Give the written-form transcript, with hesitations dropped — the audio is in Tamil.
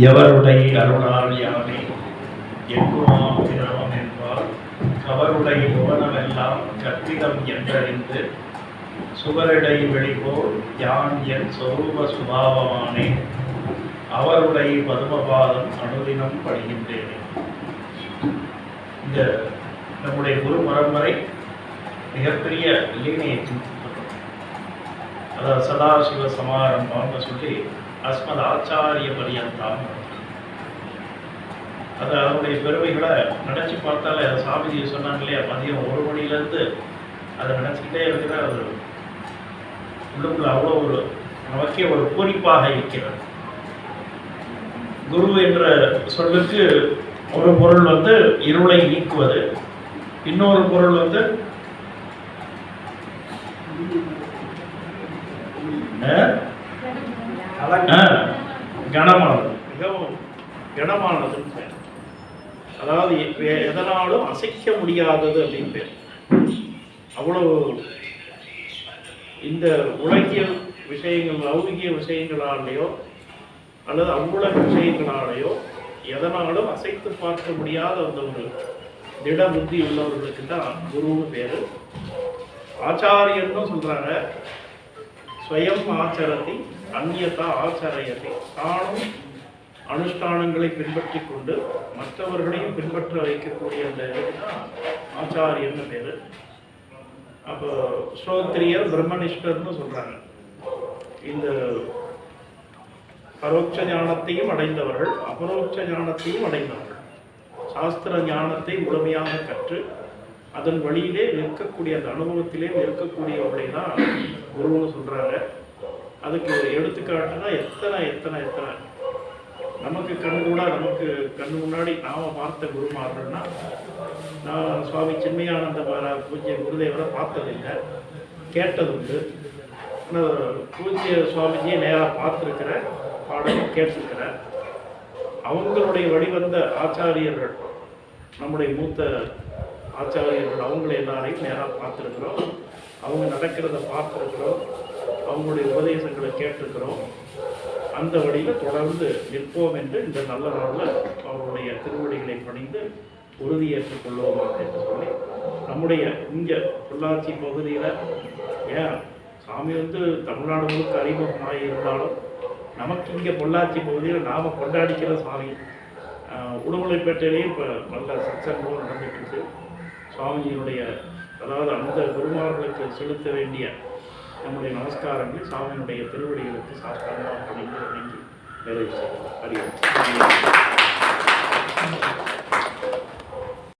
எவருடைய அருளால் யானே எங்குமாம் திரவம் என்பால் அவருடைய புவனமெல்லாம் கற்பிதம் என்றறிந்து சுவரிடை வெளிபோல் யான் என் சொரூப சுபாவமானே அவருடைய பதுமபாதம் அனுதினம் படுகின்றேன். இந்த நம்முடைய குரு பரம்பரை மிகப்பெரிய லீனையை அதாவது சதாசிவ சமாரம்பம்னு சொல்லி அஸ்மத் ஆச்சாரிய பரியந்தாம். அது அவருடைய பெருமைகளை நினச்சி பார்த்தாலே அதை சாமிஜி சொன்னாங்க இல்லையா, மதியம் 1 மணிலேருந்து அதை நினச்சிக்கிட்டே இருக்கிற அது உள்ளுக்குள்ள அவ்வளோ ஒரு நமக்கே ஒரு பூரிப்பாக இருக்கிறது. குரு என்ற சொல்லுக்கு ஒரு பொருள் இருளை நீக்குவது, இன்னொரு பொருள் கனமானது, மிகவும் கனமானதுன்னு பேர். அதாவது எதனாலும் அசைக்க முடியாதது அப்படின்னு பேர். அவ்வளவு இந்த உலகியல் விஷயங்கள், லௌகிய விஷயங்களாலேயோ அல்லது அவ்வுலக விஷயங்களாலேயோ எதனாலும் அசைத்து பார்க்க முடியாத அந்த ஒரு திட புத்தி உள்ளவர்களுக்கு தான் குருன்னு பேரு. ஆச்சாரியன்னு சொல்றாங்க. ஸ்வயம் ஆச்சரத்தை அந்நியதா ஆச்சரியத்தை, தானும் அனுஷ்டானங்களை பின்பற்றி கொண்டு மற்றவர்களையும் பின்பற்ற வைக்கக்கூடிய அந்த இதுதான் ஆச்சாரியன்னு பேரு. அப்போ ஸ்ரோத்ரியர் பிரம்மனிஷ்டர்னு சொல்றாங்க. இந்த பரோட்ச ஞானத்தையும் அடைந்தவர்கள், அபரோட்ச ஞானத்தையும் அடைந்தவர்கள், சாஸ்திர ஞானத்தை முழுமையாக கற்று அதன் வழியிலே நிற்கக்கூடிய, அந்த அனுபவத்திலே நிற்கக்கூடியவர்களை தான் குருன்னு சொல்றாங்க. அதுக்கு எடுத்துக்காட்டுனா எத்தனை எத்தனை எத்தனை நமக்கு நமக்கு கண்ணு முன்னாடி நாம பார்த்த குருமார்கள்னா, நான் சுவாமி சின்மயானந்த பூஜ்ய குருதேவரை பார்த்ததில்லை, கேட்டதுண்டு. பூஜ்ய சுவாமிஜியை நேராக பார்த்துருக்கிறேன், பாடலை கேட்டிருக்கிறேன். அவங்களுடைய வழிவந்த ஆச்சாரியர்கள், நம்முடைய மூத்த ஆச்சாரியர்கள், அவங்களை எல்லாரையும் நேராக பார்த்துருக்குறோம். அவங்க நடக்கிறத பார்த்துருக்குறோம், அவங்களுடைய உபதேசங்களை கேட்டிருக்கிறோம். அந்த வழியில் தொடர்ந்து நிற்போம் என்று இந்த நல்ல நாளில் அவருடைய திருவடிகளை பணிந்து உறுதியேற்றுக் கொள்வோமாக என்று சொல்லி, நம்முடைய இங்கே பொள்ளாச்சி பகுதியில் ஏன் சாமி தமிழ்நாடு முழுக்க அறிமுகமாக இருந்தாலும் நமக்கு இங்கே பொள்ளாச்சி பகுதியில் நாம் கொண்டாடிக்கிற சாமி உடுமலைப்பேட்டையிலேயும் இப்போ நல்ல சத்சங்கமும் நடந்துட்டு இருக்கு. சுவாமிஜியினுடைய அதாவது அந்த குருமார்களுக்கு செலுத்த வேண்டிய நம்முடைய நமஸ்காரங்கள் சாமியினுடைய திருவடிகளுக்கு சாஸ்திரமாக பணிந்து வணங்கி நிறைவு செய்வோம். அறிவு.